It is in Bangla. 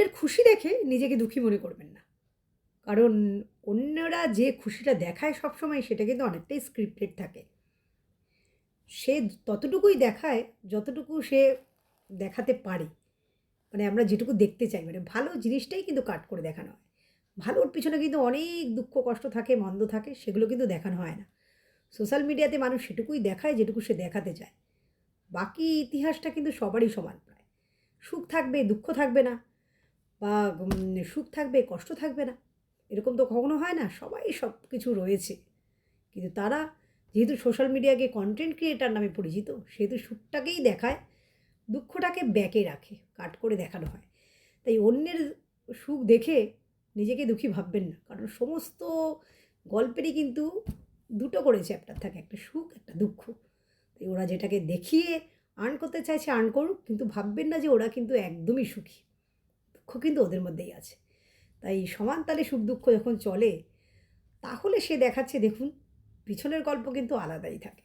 অন্যের খুশি দেখে নিজেকে দুঃখী মনে করবেন না। কারণ অন্যরা যে খুশিটা দেখায় সবসময় সেটা কিন্তু অনেকটাই স্ক্রিপ্টেড থাকে। সে ততটুকুই দেখায় যতটুকু সে দেখাতে পারে। মানে আমরা যেটুকু দেখতে চাই, মানে ভালো জিনিসটাই কিন্তু কাট করে দেখানো হয়। ভালোর পিছনে কিন্তু অনেক দুঃখ কষ্ট থাকে, মন্দ থাকে, সেগুলো কিন্তু দেখানো হয় না। সোশ্যাল মিডিয়াতে মানুষ সেটুকুই দেখায় যেটুকু সে দেখাতে চায়। বাকি ইতিহাসটা কিন্তু সবারই সমান প্রায়। সুখ থাকবে, দুঃখ থাকবে না, বা সুখ থাকবে, কষ্ট থাকবে না। এরকম তো কখনো হয় না। সবাই সব কিছু রয়েছে। কিন্তু তারা যেহেতু সোশ্যাল মিডিয়াকে কনটেন্ট ক্রিয়েটার নামে পরিচিত, সেহেতু সুখটাকেই দেখায়, দুঃখটাকে ব্যাকে রাখে, কাট করে দেখানো হয়। তাই অন্যের সুখ দেখে নিজেকে দুঃখী ভাববেন না। কারণ সমস্ত গল্পেরই কিন্তু দুটো করে চ্যাপ্টার থাকে, একটা সুখ, একটা দুঃখ। তাই ওরা যেটাকে দেখিয়ে আর্ন করতে চাইছে আর্ন করুক, কিন্তু ভাববেন না যে ওরা কিন্তু একদমই সুখী। দুঃখ কিন্তু ওদের মধ্যেই আছে। তাই সমান তালে সুখ দুঃখ যখন চলে, তাহলে সে দেখাচ্ছে দেখুন, পিছনের গল্প কিন্তু আলাদাই থাকে।